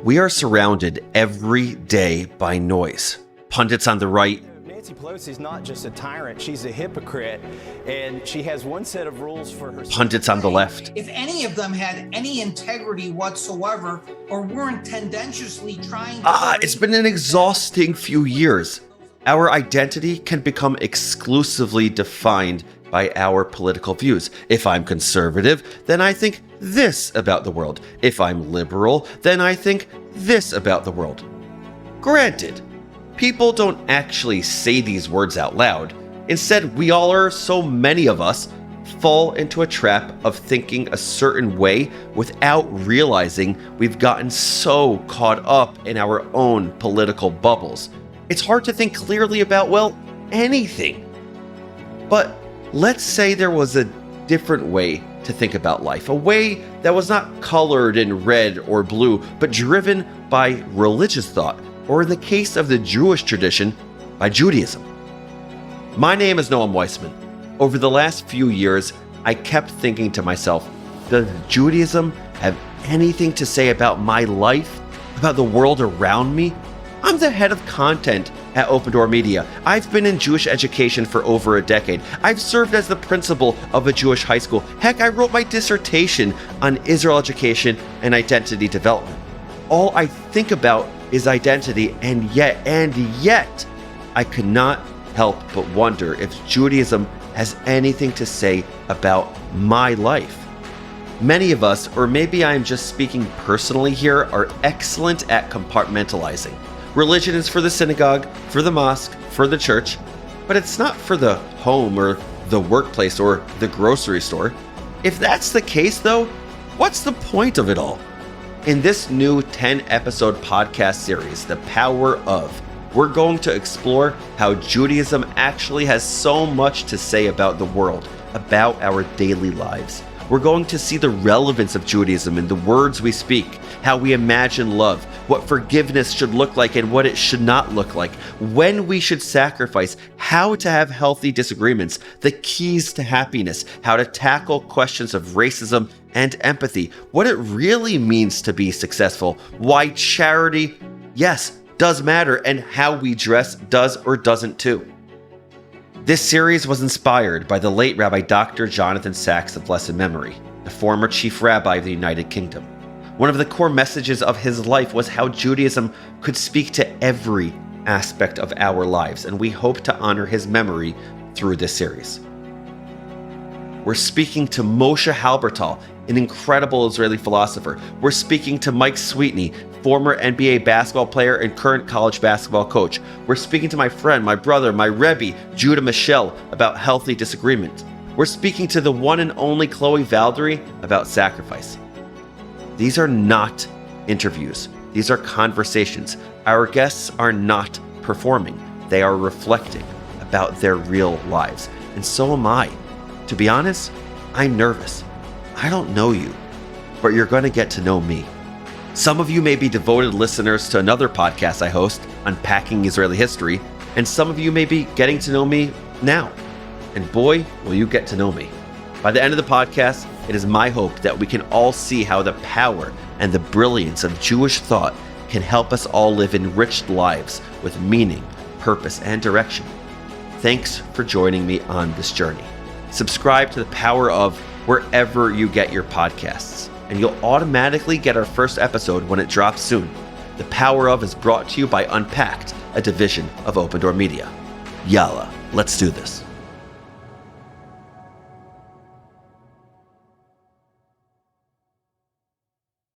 We are surrounded every day by noise. Pundits on the right. Nancy Pelosi's not just a tyrant, she's a hypocrite, and she has one set of rules for herself. Pundits on the left. If any of them had any integrity whatsoever or weren't tendenciously trying to... It's been an exhausting few years. Our identity can become exclusively defined by our political views. If I'm conservative, then I think this about the world. If I'm liberal, then I think this about the world. Granted, people don't actually say these words out loud. Instead, we all, or so many of us, fall into a trap of thinking a certain way without realizing we've gotten so caught up in our own political bubbles. It's hard to think clearly about, well, anything. But let's say there was a different way to think about life, a way that was not colored in red or blue, but driven by religious thought, or in the case of the Jewish tradition, by Judaism. My name is Noam Weissman. Over the last few years, I kept thinking to myself, does Judaism have anything to say about my life, about the world around me? I'm the head of content at OpenDor Media. I've been in Jewish education for over a decade. I've served as the principal of a Jewish high school. Heck, I wrote my dissertation on Israel education and identity development. All I think about is identity, and yet, I could not help but wonder if Judaism has anything to say about my life. Many of us, or maybe I'm just speaking personally here, are excellent at compartmentalizing. Religion is for the synagogue, for the mosque, for the church, but it's not for the home or the workplace or the grocery store. If that's the case, though, what's the point of it all? In this new 10-episode podcast series, The Power Of, we're going to explore how Judaism actually has so much to say about the world, about our daily lives. We're going to see the relevance of Judaism in the words we speak, how we imagine love, what forgiveness should look like and what it should not look like, when we should sacrifice, how to have healthy disagreements, the keys to happiness, how to tackle questions of racism and empathy, what it really means to be successful, why charity, yes, does matter, and how we dress does or doesn't too. This series was inspired by the late Rabbi Dr. Jonathan Sacks of blessed memory, the former chief rabbi of the United Kingdom. One of the core messages of his life was how Judaism could speak to every aspect of our lives, and we hope to honor his memory through this series. We're speaking to Moshe Halbertal, an incredible Israeli philosopher. We're speaking to Mike Sweetney, former NBA basketball player and current college basketball coach. We're speaking to my friend, my brother, my Rebbe, Judah Michel, about healthy disagreement. We're speaking to the one and only Chloe Valdary about sacrifice. These are not interviews. These are conversations. Our guests are not performing. They are reflecting about their real lives. And so am I. To be honest, I'm nervous. I don't know you, but you're going to get to know me. Some of you may be devoted listeners to another podcast I host, Unpacking Israeli History, and some of you may be getting to know me now. And boy, will you get to know me. By the end of the podcast, it is my hope that we can all see how the power and the brilliance of Jewish thought can help us all live enriched lives with meaning, purpose, and direction. Thanks for joining me on this journey. Subscribe to The Power Of wherever you get your podcasts, and you'll automatically get our first episode when it drops soon. The Power Of is brought to you by Unpacked, a division of OpenDor Media. Yalla, let's do this.